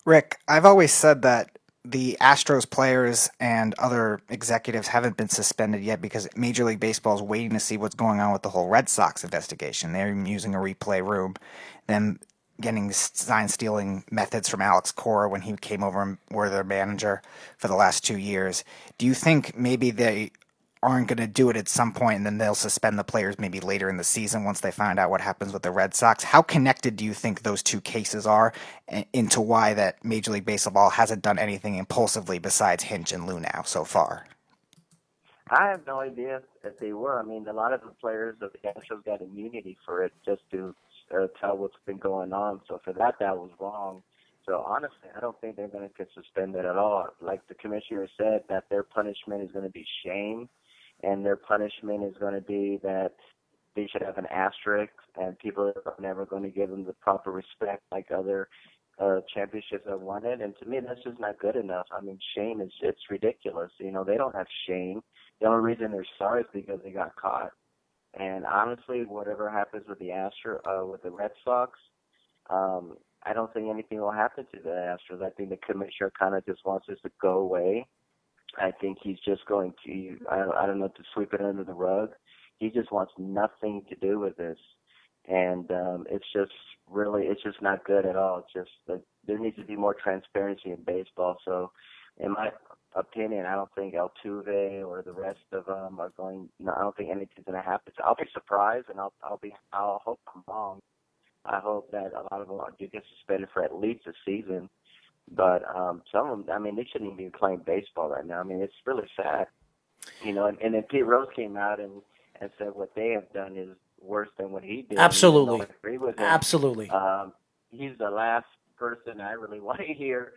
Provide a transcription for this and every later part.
Rick, I've always said that the Astros players and other executives haven't been suspended yet because Major League Baseball is waiting to see what's going on with the whole Red Sox investigation. They're using a replay room, them getting sign stealing methods from Alex Cora when he came over and were their manager for the last 2 years. Do you think maybe they aren't going to do it at some point and then they'll suspend the players maybe later in the season once they find out what happens with the Red Sox? How connected do you think those two cases are into why that Major League Baseball hasn't done anything impulsively besides Hinch and Lunow so far? I have no idea if they were. I mean, a lot of the players of the Astros got immunity for it just to tell what's been going on. So for that, that was wrong. So honestly, I don't think they're going to get suspended at all. Like the commissioner said, that their punishment is going to be shame, and their punishment is going to be that they should have an asterisk, and people are never going to give them the proper respect like other championships have won it. And to me, that's just not good enough. I mean, shame is it's ridiculous. You know, they don't have shame. The only reason they're sorry is because they got caught. And honestly, whatever happens with with the Red Sox, I don't think anything will happen to the Astros. I think the commissioner kind of just wants this to go away. I think he's just going to, I don't know, to sweep it under the rug. He just wants nothing to do with this. And it's just really, it's just not good at all. It's just that there needs to be more transparency in baseball. So, in my opinion, I don't think Altuve or the rest of them are going. No, I don't think anything's going to happen. So I'll be surprised, and I'll hope I'm wrong. I hope that a lot of them do get suspended for at least a season. But some of them, I mean, they shouldn't even be playing baseball right now. I mean, it's really sad, you know. And then Pete Rose came out and said what they have done is worse than what he did. And even though I Absolutely. agree with him, Absolutely. he's the last person I really want to hear.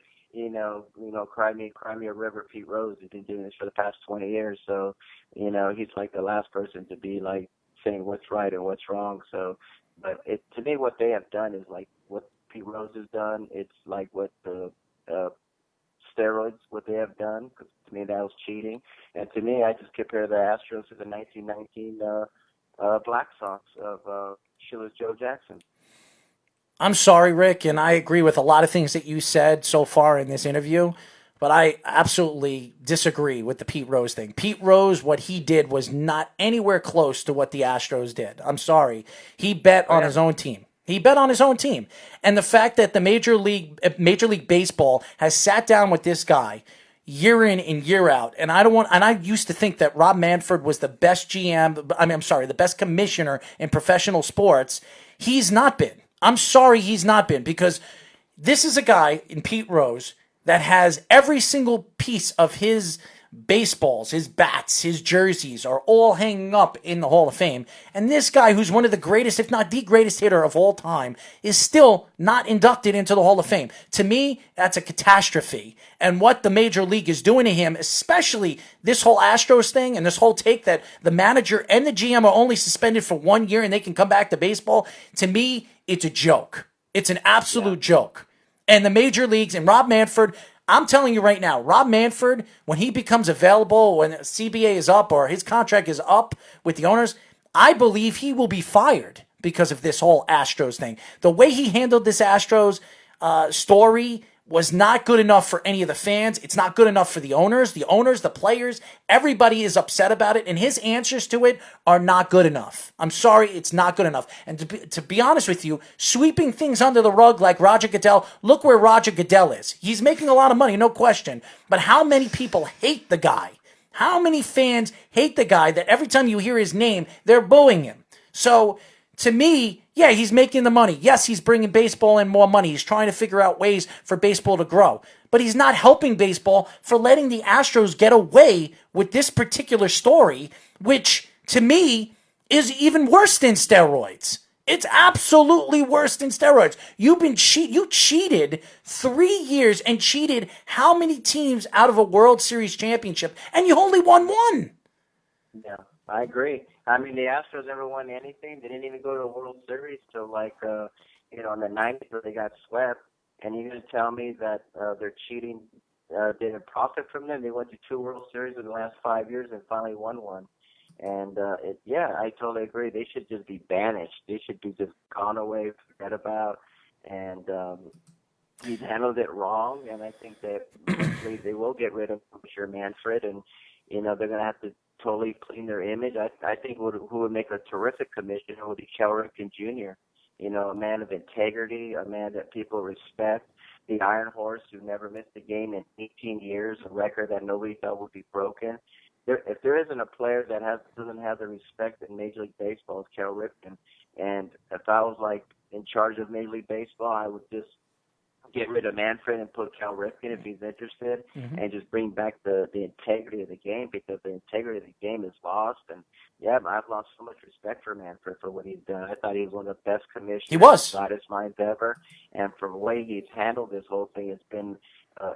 Cry me a river, Pete Rose. He's been doing this for the past 20 years, so he's like the last person to be like saying what's right and what's wrong. So, but to me, what they have done is like what Pete Rose has done. It's like what the uh, steroids, what they have done. 'Cause to me, that was cheating. And to me, I just compare the Astros to the 1919 Black Sox of Sheila's Joe Jackson. I'm sorry, Rick, and I agree with a lot of things that you said so far in this interview, but I absolutely disagree with the Pete Rose thing. Pete Rose, what he did was not anywhere close to what the Astros did. I'm sorry. He bet Oh on yeah, his own team. He bet on his own team. And the fact that the Major League Baseball has sat down with this guy year in and year out. And I used to think that Rob Manfred was the best GM. I mean, I'm sorry, the best commissioner in professional sports. He's not been. I'm sorry he's not been because this is a guy in Pete Rose that has every single piece of his baseballs, his bats, his jerseys are all hanging up in the Hall of Fame. And this guy, who's one of the greatest, if not the greatest hitter of all time, is still not inducted into the Hall of Fame. To me, that's a catastrophe. And what the Major League is doing to him, especially this whole Astros thing and this whole take that the manager and the GM are only suspended for 1 year and they can come back to baseball, to me, it's a joke. It's an yeah. absolute joke. And the major leagues and Rob Manfred, I'm telling you right now, Rob Manfred, when he becomes available, when CBA is up or his contract is up with the owners, I believe he will be fired because of this whole Astros thing. The way he handled this Astros story was not good enough for any of the fans. It's not good enough for the owners. The owners, the players, everybody is upset about it, and his answers to it are not good enough. I'm sorry, it's not good enough. And to be honest with you, sweeping things under the rug like Roger Goodell, look where Roger Goodell is. He's making a lot of money, no question. But how many people hate the guy? How many fans hate the guy that every time you hear his name, they're booing him? So to me, yeah, he's making the money. Yes, he's bringing baseball in more money. He's trying to figure out ways for baseball to grow. But he's not helping baseball for letting the Astros get away with this particular story, which to me is even worse than steroids. It's absolutely worse than steroids. You cheated 3 years and cheated how many teams out of a World Series championship, and you only won one. Yeah, I agree. I mean, the Astros never won anything. They didn't even go to the World Series till like, in the '90s where they got swept. And you're going to tell me that their cheating didn't profit from them? They went to two World Series in the last 5 years and finally won one. And yeah, I totally agree. They should just be banished. They should be just gone away, forget about. And he's handled it wrong, and I think that eventually they will get rid of Commissioner Manfred, and they're going to have to totally clean their image. I think who would make a terrific commissioner would be Cal Ripken Jr. A man of integrity, a man that people respect, the Iron Horse who never missed a game in 18 years, a record that nobody thought would be broken. If there isn't a player that doesn't have the respect in Major League Baseball, it's Cal Ripken. And if I was in charge of Major League Baseball, I would just get rid of Manfred and put Cal Ripken if he's interested, and just bring back the integrity of the game, because the integrity of the game is lost. And I've lost so much respect for Manfred for what he's done. I thought he was one of the best commissioners, He was, brightest minds ever, and from the way he's handled this whole thing, it's been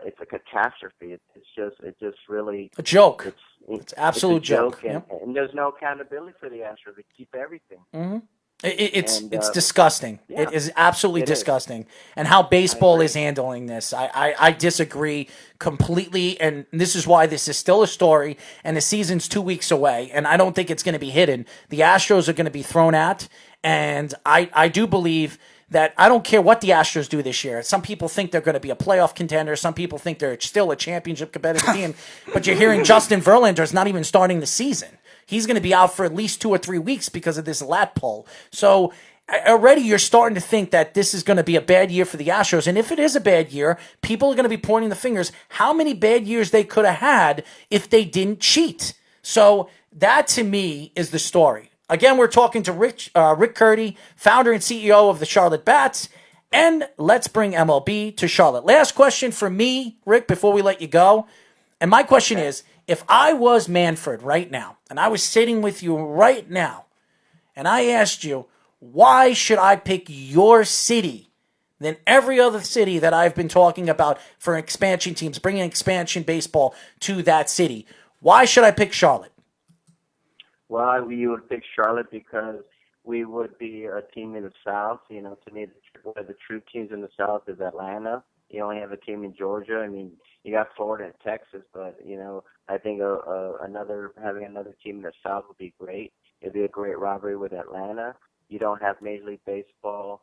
it's a catastrophe. It's just really a joke. It's absolute it's a joke, Yep. And there's no accountability for the Astros. They keep everything. It's disgusting. Yeah, it is absolutely disgusting. And how baseball is handling this, I disagree completely. And this is why this is still a story. And the season's 2 weeks away. And I don't think it's going to be hidden. The Astros are going to be thrown at. And I do believe that I don't care what the Astros do this year. Some people think they're going to be a playoff contender. Some people think they're still a championship competitive team. But you're hearing Justin Verlander is not even starting the season. He's going to be out for at least 2 or 3 weeks because of this lat pull. So already you're starting to think that this is going to be a bad year for the Astros. And if it is a bad year, people are going to be pointing the fingers how many bad years they could have had if they didn't cheat. So that, to me, is the story. Again, we're talking to Rick Curti, founder and CEO of the Charlotte Bats. And let's bring MLB to Charlotte. Last question for me, Rick, before we let you go. And my question is, if I was Manfred right now, and I was sitting with you right now, and I asked you, why should I pick your city than every other city that I've been talking about for expansion teams, bringing expansion baseball to that city? Why should I pick Charlotte? Well, you would pick Charlotte because we would be a team in the South. To me, one of the true teams in the South is Atlanta. You only have a team in Georgia. I mean, you got Florida and Texas, but I think having another team in the South would be great. It'd be a great rivalry with Atlanta. You don't have Major League Baseball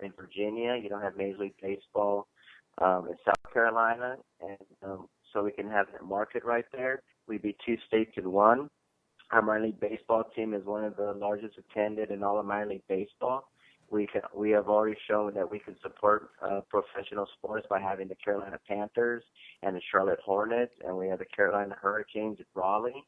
in Virginia. You don't have Major League Baseball in South Carolina, and so we can have that market right there. We'd be 2 states in one. Our minor league baseball team is one of the largest attended in all of minor league baseball. We have already shown that we can support professional sports by having the Carolina Panthers and the Charlotte Hornets, and we have the Carolina Hurricanes at Raleigh.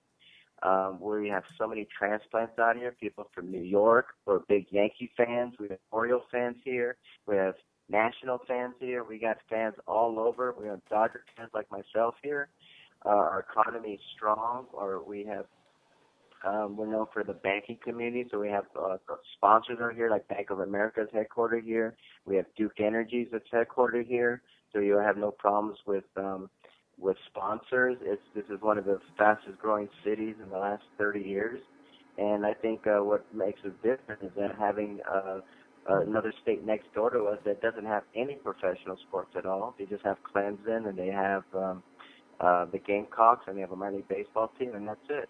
We have so many transplants out here, people from New York who are big Yankee fans. We have Oriole fans here. We have National fans here. We got fans all over. We have Dodger fans like myself here. Our economy is strong, we're known for the banking community, so we have sponsors are here, like Bank of America's headquartered here. We have Duke Energy's that's headquartered here, so you have no problems with sponsors. This is one of the fastest growing cities in the last 30 years, and I think what makes us different is that having another state next door to us that doesn't have any professional sports at all. They just have Clemson, and they have the Gamecocks, and they have a minor league baseball team, and that's it.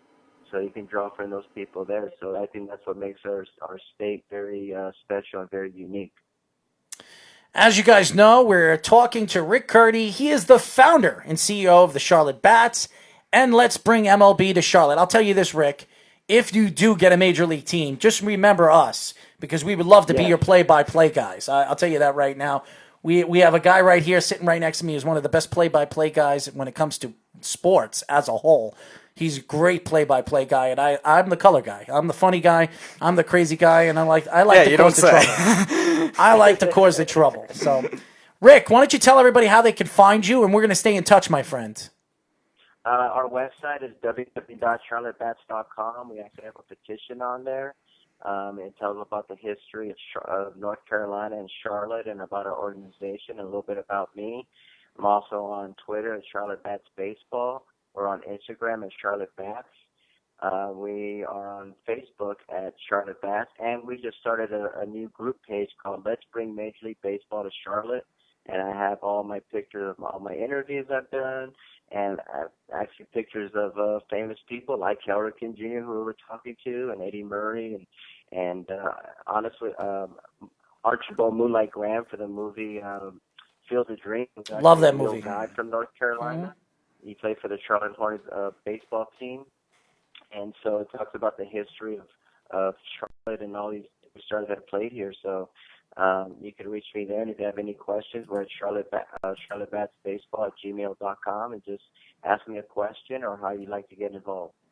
So you can draw from those people there. So I think that's what makes our state very special and very unique. As you guys know, we're talking to Rick Curti. He is the founder and CEO of the Charlotte Bats. And let's bring MLB to Charlotte. I'll tell you this, Rick. If you do get a major league team, just remember us, because we would love to be your play-by-play guys. I'll tell you that right now. We have a guy right here sitting right next to me who's one of the best play-by-play guys when it comes to sports as a whole. He's a great play-by-play guy, and I'm the color guy. I'm the funny guy. I'm the crazy guy, and I like to cause the trouble. I like to cause the trouble. So, Rick, why don't you tell everybody how they can find you, and we're going to stay in touch, my friend. Our website is www.charlottebats.com. We actually have a petition on there. It tells about the history of North Carolina and Charlotte, and about our organization, and a little bit about me. I'm also on Twitter at Charlotte Bats Baseball. We're on Instagram at Charlotte Bats. We are on Facebook at Charlotte Bats. And we just started a new group page called Let's Bring Major League Baseball to Charlotte. And I have all my pictures of all my interviews I've done, and actually pictures of famous people like Cal Ripken Jr., who we were talking to, and Eddie Murray, and honestly, Archibald Moonlight Graham for the movie Field of Dreams. He's Love actually that a real movie. guy from North Carolina. He played for the Charlotte Hornets baseball team. And so it talks about the history of Charlotte and all these stars that played here. So you can reach me there. And if you have any questions, we're at charlottebatsbaseball@gmail.com, and just ask me a question or how you'd like to get involved.